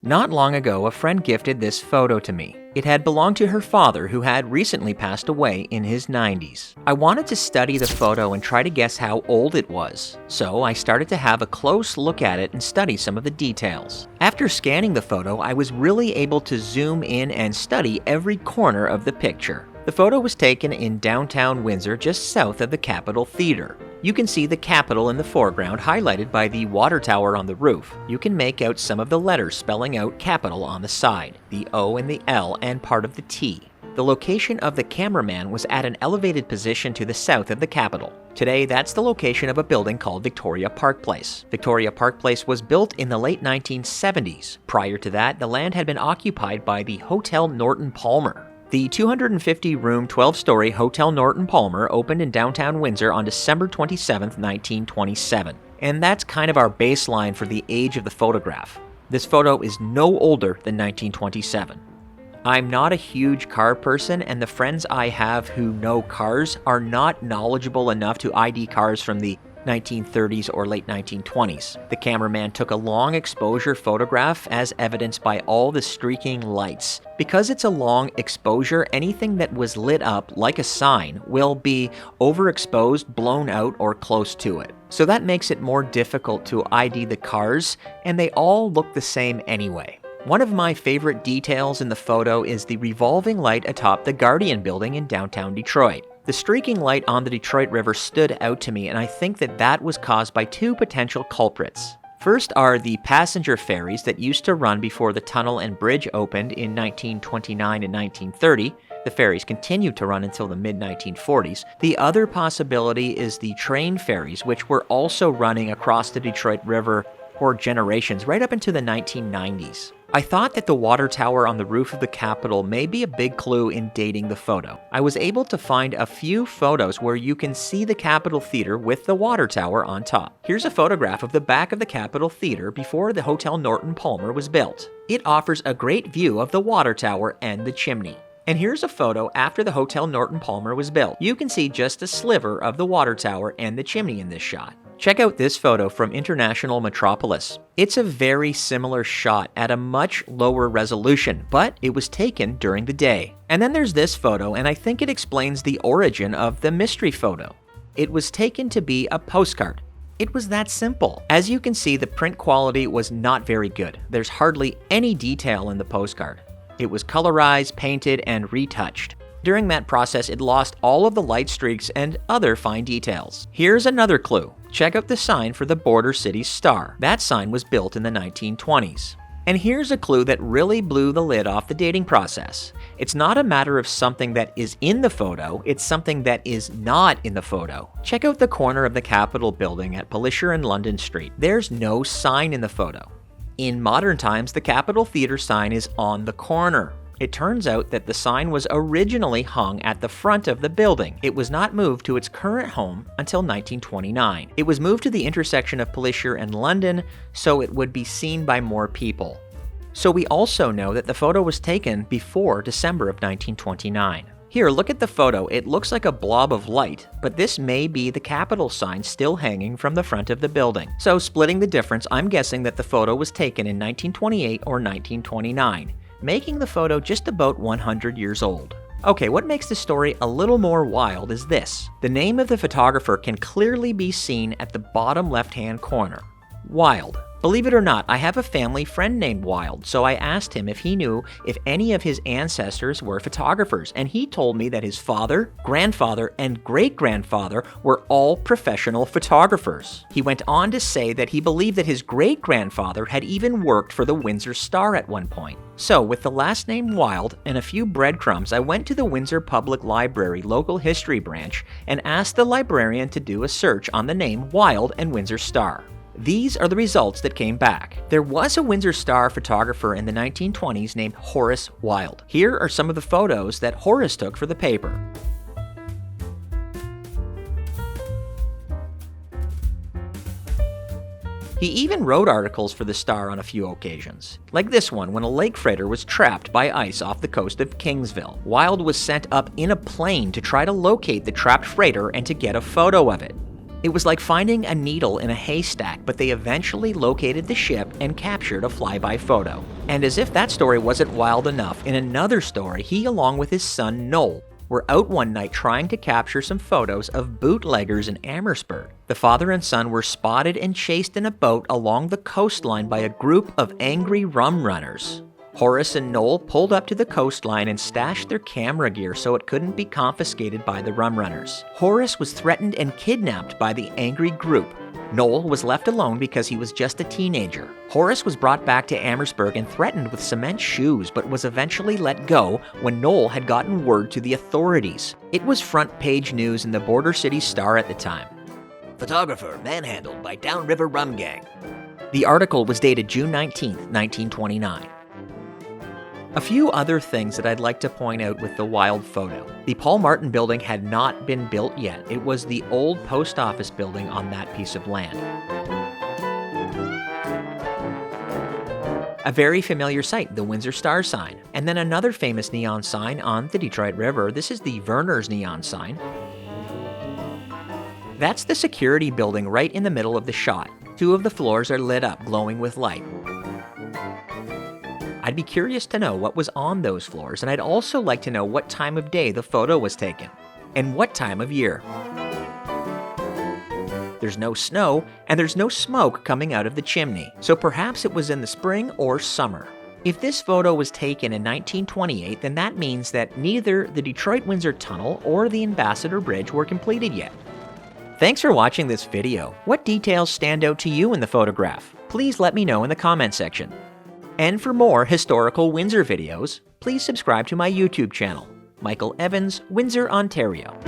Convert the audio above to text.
Not long ago, a friend gifted this photo to me. It had belonged to her father, who had recently passed away in his 90s. I wanted to study the photo and try to guess how old it was, so I started to have a close look at it and study some of the details. After scanning the photo, I was really able to zoom in and study every corner of the picture. The photo was taken in downtown Windsor, just south of the Capitol Theater. You can see the Capitol in the foreground, highlighted by the water tower on the roof. You can make out some of the letters spelling out Capitol on the side, the O and the L, and part of the T. The location of the cameraman was at an elevated position to the south of the Capitol. Today, that's the location of a building called Victoria Park Place. Victoria Park Place was built in the late 1970s. Prior to that, the land had been occupied by the Hotel Norton Palmer. The 250-room, 12-story Hotel Norton Palmer opened in downtown Windsor on December 27, 1927. And that's kind of our baseline for the age of the photograph. This photo is no older than 1927. I'm not a huge car person, and the friends I have who know cars are not knowledgeable enough to ID cars from the 1930s or late 1920s. The cameraman took a long exposure photograph, as evidenced by all the streaking lights. Because it's a long exposure, anything that was lit up like a sign will be overexposed, blown out, or close to it. So that makes it more difficult to ID the cars, and they all look the same anyway. One of my favorite details in the photo is the revolving light atop the Guardian building in downtown Detroit. The streaking light on the Detroit River stood out to me, and I think that was caused by two potential culprits. First are the passenger ferries that used to run before the tunnel and bridge opened in 1929 and 1930. The ferries continued to run until the mid-1940s. The other possibility is the train ferries, which were also running across the Detroit River for generations, right up into the 1990s. I thought that the water tower on the roof of the Capitol may be a big clue in dating the photo. I was able to find a few photos where you can see the Capitol Theater with the water tower on top. Here's a photograph of the back of the Capitol Theater before the Hotel Norton Palmer was built. It offers a great view of the water tower and the chimney. And here's a photo after the Hotel Norton Palmer was built. You can see just a sliver of the water tower and the chimney in this shot. Check out this photo from International Metropolis. It's a very similar shot at a much lower resolution, but it was taken during the day. And then there's this photo, and I think it explains the origin of the mystery photo. It was taken to be a postcard. It was that simple. As you can see, the print quality was not very good. There's hardly any detail in the postcard. It was colorized, painted, and retouched. During that process, it lost all of the light streaks and other fine details. Here's another clue. Check out the sign for the Border City Star. That sign was built in the 1920s. And here's a clue that really blew the lid off the dating process. It's not a matter of something that is in the photo, it's something that is not in the photo. Check out the corner of the Capitol building at Pallisher and London Street. There's no sign in the photo. In modern times, the Capitol Theater sign is on the corner. It turns out that the sign was originally hung at the front of the building. It was not moved to its current home until 1929. It was moved to the intersection of Pallisher and London so it would be seen by more people. So we also know that the photo was taken before December of 1929. Here, look at the photo. It looks like a blob of light, but this may be the Capitol sign still hanging from the front of the building. So splitting the difference, I'm guessing that the photo was taken in 1928 or 1929. Making the photo just about 100 years old. Okay, what makes this story a little more wild is this. The name of the photographer can clearly be seen at the bottom left-hand corner. Wild. Believe it or not, I have a family friend named Wild, so I asked him if he knew if any of his ancestors were photographers, and he told me that his father, grandfather, and great-grandfather were all professional photographers. He went on to say that he believed that his great-grandfather had even worked for the Windsor Star at one point. So, with the last name Wild and a few breadcrumbs, I went to the Windsor Public Library local history branch and asked the librarian to do a search on the name Wild and Windsor Star. These are the results that came back. There was a Windsor Star photographer in the 1920s named Horace Wild. Here are some of the photos that Horace took for the paper. He even wrote articles for the Star on a few occasions. Like this one, when a lake freighter was trapped by ice off the coast of Kingsville. Wild was sent up in a plane to try to locate the trapped freighter and to get a photo of it. It was like finding a needle in a haystack, but they eventually located the ship and captured a flyby photo. And as if that story wasn't wild enough, in another story, he along with his son Noel were out one night trying to capture some photos of bootleggers in Amherstburg. The father and son were spotted and chased in a boat along the coastline by a group of angry rum runners. Horace and Noel pulled up to the coastline and stashed their camera gear so it couldn't be confiscated by the rum runners. Horace was threatened and kidnapped by the angry group. Noel was left alone because he was just a teenager. Horace was brought back to Amherstburg and threatened with cement shoes, but was eventually let go when Noel had gotten word to the authorities. It was front page news in the Border City Star at the time. Photographer manhandled by Downriver Rum Gang. The article was dated June 19, 1929. A few other things that I'd like to point out with the wild photo. The Paul Martin building had not been built yet. It was the old post office building on that piece of land. A very familiar sight, the Windsor Star sign. And then another famous neon sign on the Detroit River. This is the Verner's neon sign. That's the security building right in the middle of the shot. 2 of the floors are lit up, glowing with light. I'd be curious to know what was on those floors, and I'd also like to know what time of day the photo was taken, and what time of year. There's no snow, and there's no smoke coming out of the chimney, so perhaps it was in the spring or summer. If this photo was taken in 1928, then that means that neither the Detroit-Windsor Tunnel or the Ambassador Bridge were completed yet. Thanks for watching this video. What details stand out to you in the photograph? Please let me know in the comment section. And for more historical Windsor videos, please subscribe to my YouTube channel, Michael Evans, Windsor, Ontario.